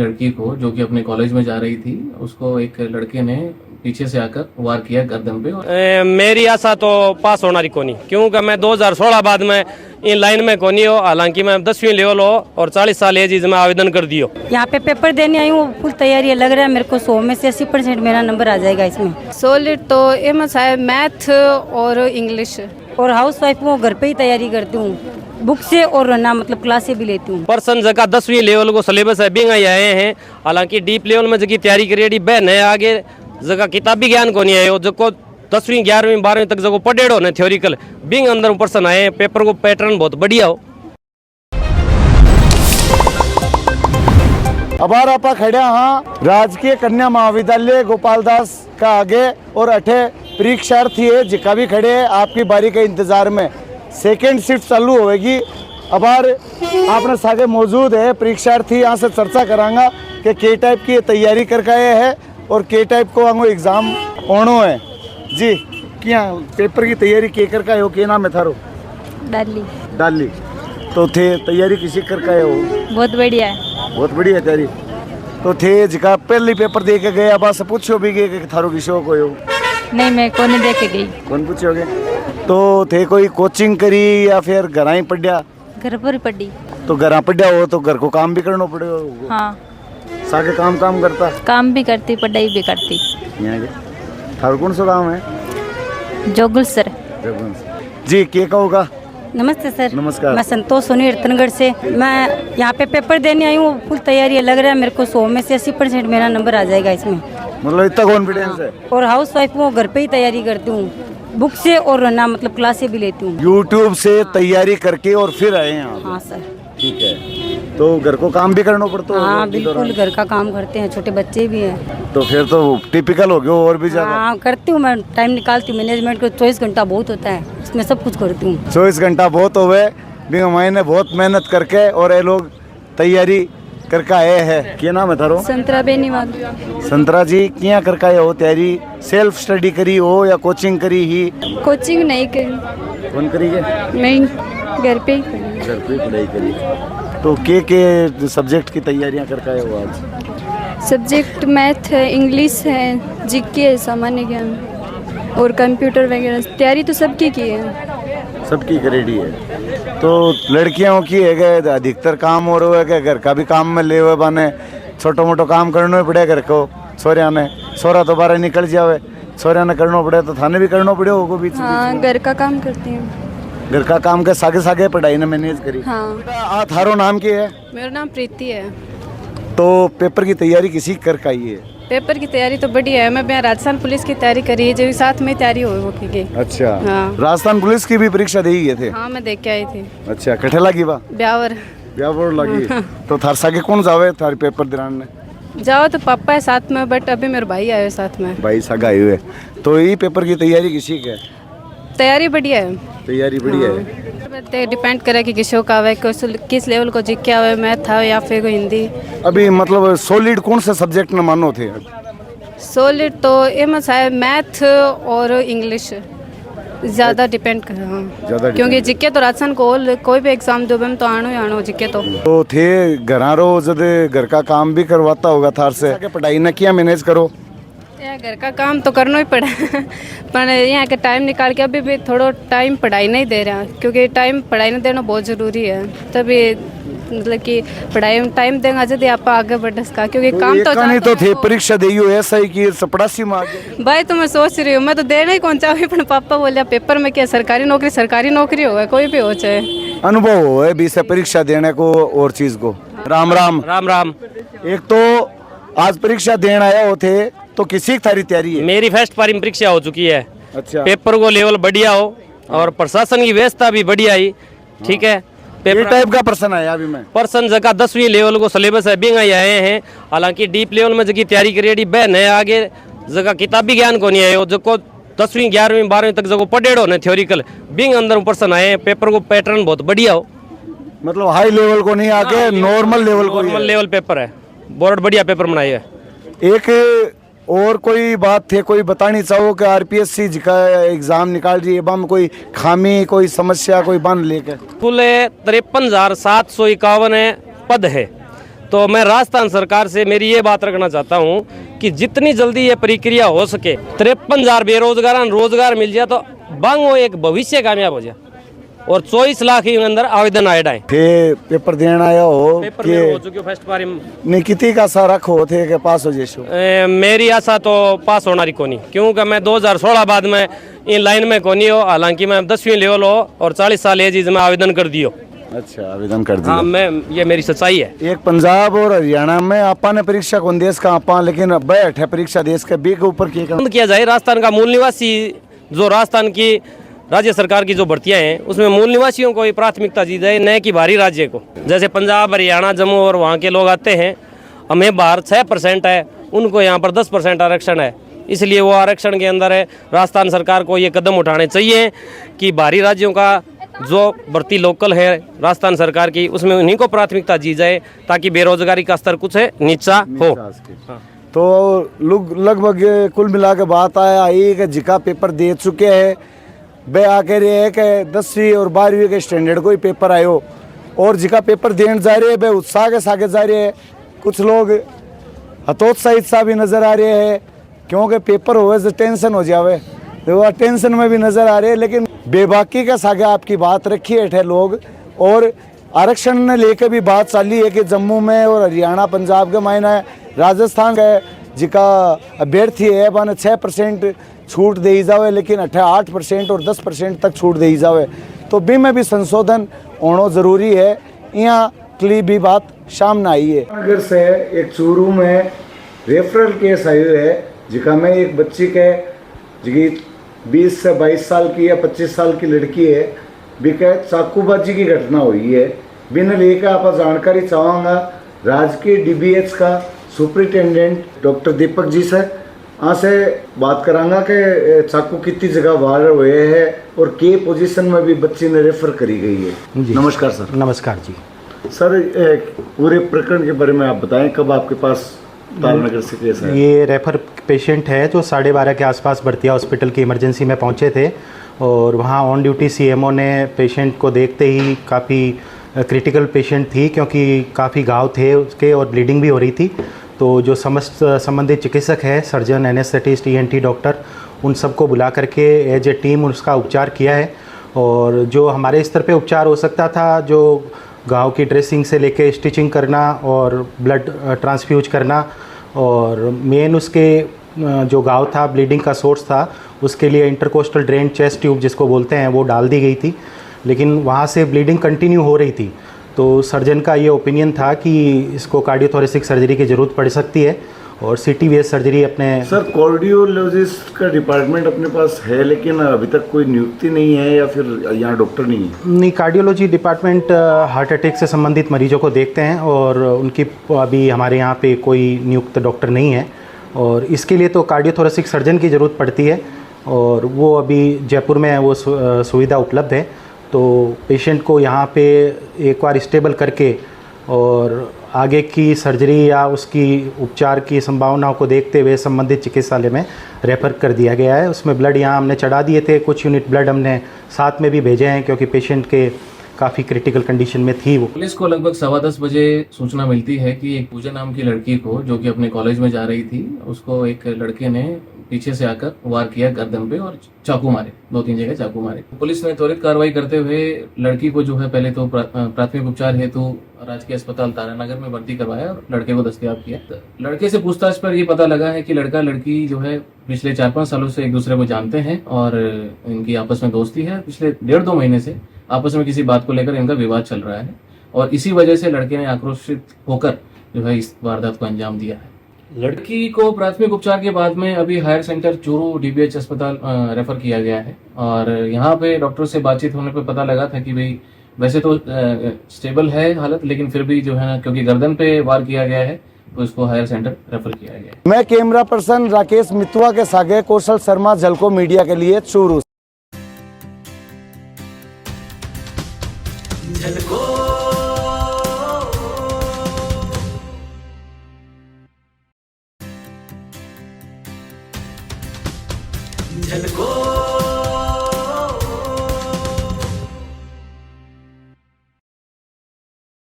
लड़की को जो कि अपने कॉलेज में जा रही थी, उसको एक लड़के ने पीछे से आकर वार किया गर्दन पे। मेरी आशा तो पास होना कोनी, क्योंकि मैं 2016 बाद में इन लाइन में कोनी हो। हालांकि मैं 10वीं लेवल हो और 40 साल एज में आवेदन कर दियो। यहाँ पे पेपर देने आई हूँ, फुल तैयारी लग रहा है मेरे को। 100 में से 80% मेरा नंबर आ जाएगा इसमें। सॉलिड तो एमएस है, मैथ और इंग्लिश। और हाउस वाइफ हूँ, घर पे ही तैयारी करती हूँ बुक से, और ना मतलब क्लासे भी लेती हूँ। पर्सन जगह 10वीं लेवल को सिलेबस है बिंग आए हैं। हालांकि डीप लेवल में जगह तैयारी करेगी बहन है, आगे जगह किताबी ज्ञान को नहीं आए जो 10वीं 11वीं 12वीं तक जो पढ़ेड़ो ने थ्योरिकल बिंग अंदर पर्सन आए हैं। पेपर को पैटर्न बहुत बढ़िया हो। अबार आपा खड़िया हाँ राजकीय कन्या महाविद्यालय गोपालदास का आगे और अठे परीक्षार्थी है जिका भी खड़े है आपकी बारी के इंतजार में। सेकेंड शिफ्ट चालू होगी। अबार आपने सागे मौजूद है परीक्षार्थी, यहाँ से चर्चा करांगा कि के टाइप की तैयारी करके आए है और के टाइप को आंगो एग्जाम ओणो है जी। क्या पेपर की तैयारी के करके आए हो? के नाम है थारो? डाली। तो थे तैयारी किसी करके आए हो? बहुत बढ़िया है। बहुत बढ़िया तैयारी तो थे जिका पहली पेपर दे के गए। अब से पूछो भी गए कि थारो किसो को हो? नहीं, मैं कौन देखे गई। कौन पूछोगे? तो थे कोई कोचिंग करी या फिर घर ही पढ़िया? घर पर ही पढ़ी। तो घर पढ़िया हो तो घर को काम भी करना पड़ेगा। हाँ, सागे काम करता? काम भी करती, पढ़ाई भी करती। यहाँ के थारो कौन सा काम है? जोगुल सर जी। के कहोगा? नमस्ते सर। नमस्कार। मैं संतोष सोनी रतनगढ़ से। मैं यहाँ पे पेपर देने आई हूँ, फुल तैयारी लग रहा है मेरे को। 100 में से 80% मेरा नंबर आ जाएगा इसमें। मतलब इतना कॉन्फिडेंस है? और हाउस वाइफ हूँ, घर पे ही तैयारी करती हूँ बुक से, और ना मतलब क्लासे भी लेती हूँ। यूट्यूब से तैयारी करके और फिर आए हैं? हाँ सर। ठीक है। तो घर को काम भी करना पड़ता है? हाँ बिल्कुल, घर का काम करते हैं, छोटे बच्चे भी हैं। तो फिर तो टिपिकल हो गया और भी ज्यादा। हाँ करती हूँ, मैं टाइम निकालती हूँ। मैनेजमेंट को 24 घंटा बहुत होता है, इसमें सब कुछ करती हूँ। 24 घंटा बहुत हो गए। मैंने बहुत मेहनत करके और ये लोग तैयारी करके आए हैं। क्या नाम है थारो? संतरा बेनीवाल। संतरा जी, क्या करके आए हो तैयारी? सेल्फ स्टडी करी हो या कोचिंग करी ही? कोचिंग नहीं करी। कौन करी है? नहीं, घर पे ही पढ़ी। घर पे पढ़ाई करी। तो के सब्जेक्ट की तैयारियां करके आए हो आज? सब्जेक्ट मैथ है, इंग्लिश है, जीके है, सामान्य ज्ञान और कंप्यूटर वगैरह। तैयारी तो सबकी की है। सबकी रेडी है। तो लड़कियों की है कि अधिकतर काम हो रहा है कि घर का भी काम में ले हुए बने छोटो मोटो काम करना ही पड़े घर को? सोरा तो बाहर निकल जावे, सोरा ने करना पड़े तो थाने भी करना पड़े होगा बीच? हाँ, घर का काम करती हूँ। घर का काम के सागे सागे पढ़ाई ने मैनेज करी। हाँ। थारो नाम क्या है? मेरा नाम प्रीति है। तो पेपर की तैयारी किसी करके आई है? पेपर की तैयारी तो बढ़िया है। मैं राजस्थान पुलिस की तैयारी करी है, जो साथ में तैयारी हो की। अच्छा। हाँ। राजस्थान पुलिस की भी परीक्षा दे गए थे? हाँ, मैं देख के आई थी। अच्छा, कठे लगी बा? ब्यावर लगी। तो थार सागे कौन जावे थारी पेपर दिलाने? जाओ तो पापा है साथ में, बट अभी मेरे भाई आए साथ में। भाई सागा आए हुए। तो ये पेपर की तैयारी किसी का? तैयारी बढ़िया है। तैयारी बढ़िया है। डिपेंड करे कि किसो का आवे, किस लेवल को जीके आवे, मैथ था या फिर कोई हिंदी। अभी मतलब सॉलिड कौन से सब्जेक्ट में मानो थे? सॉलिड तो एमएस है, मैथ और इंग्लिश ज्यादा डिपेंड कर। हाँ, क्योंकि जीके तो राजस्थान को कोई भी एग्जाम दो तो आनो ही आनो जीके तो थे घरारो जब घर का काम भी करवाता होगा थार से, पढ़ाई न किया मैनेज करो? घर का काम तो करना ही पड़ा पर यहाँ के टाइम निकाल के अभी भी थोड़ा टाइम पढ़ाई नहीं दे रहा, क्योंकि टाइम पढ़ाई नहीं देना बहुत ज़रूरी है। तभी मतलब कि पढ़ाई में टाइम देंगे जब आप आगे बढ़ सका, क्योंकि काम तो नहीं तो थे परीक्षा दे ऐसा ही कि चपड़ासी में आगे। भाई तो मैं सोच रही हूँ, मैं तो देना ही कौन चाहूँ, पर पापा बोलिया पेपर में क्या सरकारी नौकरी हो कोई भी हो चाहे। अनुभव हो है बीस परीक्षा देने को और चीज को। राम राम। राम राम। एक तो आज परीक्षा देने आया हो थे तो किसी थारी तैयारी है? मेरी फर्स्ट पारी में परीक्षा हो चुकी है। अच्छा। पेपर को लेवल बढ़िया हो और प्रशासन की व्यवस्था भी बढ़िया ही। ठीक है। पेपर टाइप का पर्सन आया अभी मैं? पर्सन जगह 10वीं लेवल को सिलेबस है बिंग आए हैं। हालांकि डीप लेवल में जगह तैयारी करेगी बहन है, आगे जगह किताबी ज्ञान को नहीं आए जो 10वीं 11वीं 12वीं तक जो पढ़ेड़ो ने थ्योरिकल बिंग अंदर पर्सन आए हैं। पेपर को पैटर्न बहुत बढ़िया हो, मतलब हाई लेवल को नहीं आके नॉर्मल लेवल पेपर है। बोर्ड बढ़िया पेपर बनाई है। एक और कोई बात थे कोई बतानी चाहो कि आरपीएससी का एग्जाम निकाल रही है, बम कोई खामी कोई समस्या कोई बन लेकर? कुल 53,751 पद है तो मैं राजस्थान सरकार से मेरी ये बात रखना चाहता हूँ कि जितनी जल्दी ये प्रक्रिया हो सके 53,000 बेरोजगार रोजगार मिल जाए तो बांग वो एक भविष्य कामयाब हो जाए और 24 लाख के अंदर आवेदन आए डाए थे पेपर देना आया हो पेपर कि में हो चुके फर्स्ट बार नहीं कितनी का सा रखो थे कि पास हो जैसो मेरी आशा तो पास होना रही कोनी क्योंकि मैं 2016 बाद में इन लाइन में कोनी हो हालांकि मैं 10वीं लेवल हो और 40 साल एज में आवेदन कर दियो। अच्छा आवेदन कर दिया। हाँ मैं ये मेरी सच्चाई है। एक पंजाब और हरियाणा में आपा ने परीक्षा कौन देश का आपा लेकिन बैठ है परीक्षा देश के बी के ऊपर बंद किया जाए। राजस्थान का मूल निवासी जो राजस्थान की राज्य सरकार की जो भर्तियां हैं उसमें मूल निवासियों को ही प्राथमिकता दी जाए न कि बाहरी राज्य को। जैसे पंजाब हरियाणा जम्मू और वहाँ के लोग आते हैं, हमें बाहर 6% है, उनको यहाँ पर 10% आरक्षण है, इसलिए वो आरक्षण के अंदर है। राजस्थान सरकार को ये कदम उठाने चाहिए कि बाहरी राज्यों का जो भर्ती लोकल है राजस्थान सरकार की उसमें उन्हीं को प्राथमिकता दी जाए ताकि बेरोजगारी का स्तर कुछ नीचा हो। तो लगभग कुल मिला के बात आया है कि जिका पेपर दे चुके हैं वे आके रहे है कि 10वीं और 12वीं के स्टैंडर्ड को ही पेपर आयो और जिका पेपर देने जा रहे हैं वे उत्साह के साथ जा रहे हैं। कुछ लोग हतोत्साहित सा भी नज़र आ रहे हैं क्योंकि पेपर होवे से टेंशन हो जावे तो वह टेंशन में भी नज़र आ रहे हैं। लेकिन बेबाकी के सागे आपकी बात रखी है लोग और आरक्षण ने लेकर भी बात चली है कि जम्मू में और हरियाणा पंजाब के मायने राजस्थान का जिका अभ्यर्थी है वह 6% छूट दी जावे लेकिन 8% और 10% तक छूट दी जावे तो बी में भी संशोधन होना जरूरी है। यहाँ की भी बात सामने आई है। नगर से एक चूरू में रेफरल केस आयो है जिका में एक बच्ची के जिकी 20 से 22 साल की या 25 साल की लड़की है बिके चाकूबाजी की घटना हुई है। बिना लेकर आप जानकारी चाहूँगा राजकीय DBH का सुपरिटेंडेंट डॉक्टर दीपक जी से यहाँ से बात करांगा कि चाकू कितनी जगह वार हुए हैं और के पोजीशन में भी बच्ची ने रेफर करी गई है। नमस्कार सर। नमस्कार जी। सर पूरे प्रकरण के बारे में आप बताएं, कब आपके पास तारानगर से केस है? ये रेफर पेशेंट है जो 12:30 के आसपास भरतिया हॉस्पिटल की इमरजेंसी में पहुंचे थे और वहां ऑन ड्यूटी CMO ने पेशेंट को देखते ही काफ़ी क्रिटिकल पेशेंट थी क्योंकि काफ़ी घाव थे उसके और ब्लीडिंग भी हो रही थी। तो जो संबंधित चिकित्सक है सर्जन एनेस्थेटिस्ट ENT डॉक्टर उन सबको बुला करके एज ए टीम उसका उपचार किया है और जो हमारे स्तर पे उपचार हो सकता था जो घाव की ड्रेसिंग से लेके स्टिचिंग करना और ब्लड ट्रांसफ्यूज करना और मेन उसके जो घाव था ब्लीडिंग का सोर्स था उसके लिए इंटरकोस्टल ड्रेन चेस्ट ट्यूब जिसको बोलते हैं वो डाल दी गई थी लेकिन वहाँ से ब्लीडिंग कंटिन्यू हो रही थी। तो सर्जन का ये ओपिनियन था कि इसको कार्डियोथोरेसिक सर्जरी की ज़रूरत पड़ सकती है और CTVS सर्जरी अपने। सर कार्डियोलॉजिस्ट का डिपार्टमेंट अपने पास है लेकिन अभी तक कोई नियुक्ति नहीं है या फिर यहाँ डॉक्टर नहीं है? नहीं, कार्डियोलॉजी डिपार्टमेंट हार्ट अटैक से संबंधित मरीजों को देखते हैं और उनकी अभी हमारे यहाँ पे कोई नियुक्त डॉक्टर नहीं है और इसके लिए तो कार्डियोथोरेसिक सर्जन की ज़रूरत पड़ती है और वो अभी जयपुर में वो सुविधा उपलब्ध है। तो पेशेंट को यहाँ पे एक बार स्टेबल करके और आगे की सर्जरी या उसकी उपचार की संभावनाओं को देखते हुए संबंधित चिकित्सालय में रेफर कर दिया गया है। उसमें ब्लड यहाँ हमने चढ़ा दिए थे, कुछ यूनिट ब्लड हमने साथ में भी भेजे हैं क्योंकि पेशेंट के काफ़ी क्रिटिकल कंडीशन में थी वो। पुलिस को लगभग 10:15 बजे सूचना मिलती है कि एक पूजा नाम की लड़की को जो कि अपने कॉलेज में जा रही थी उसको एक लड़के ने पीछे से आकर वार किया गर्दन पे और चाकू मारे, 2-3 जगह चाकू मारे। पुलिस ने त्वरित कार्रवाई करते हुए लड़की को जो है पहले तो प्राथमिक उपचार हेतु राजकीय अस्पताल तारानगर में भर्ती करवाया और लड़के को दस्तयाब किया। लड़के से पूछताछ पर ये पता लगा है कि लड़का लड़की जो है पिछले 4-5 सालों से एक दूसरे को जानते हैं और इनकी आपस में दोस्ती है। पिछले 1.5-2 महीने से आपस में किसी बात को लेकर इनका विवाद चल रहा है और इसी वजह से लड़के ने आक्रोशित होकर जो है इस वारदात को अंजाम दिया है। लड़की को प्राथमिक उपचार के बाद में अभी हायर सेंटर चूरू DBH अस्पताल रेफर किया गया है और यहाँ पे डॉक्टर से बातचीत होने पर पता लगा था कि भाई वैसे तो स्टेबल है हालत लेकिन फिर भी जो है क्योंकि गर्दन पे वार किया गया है तो इसको हायर सेंटर रेफर किया गया है। मैं कैमरा पर्सन राकेश मितवा के सागे कौशल शर्मा, झलको मीडिया के लिए चूरू।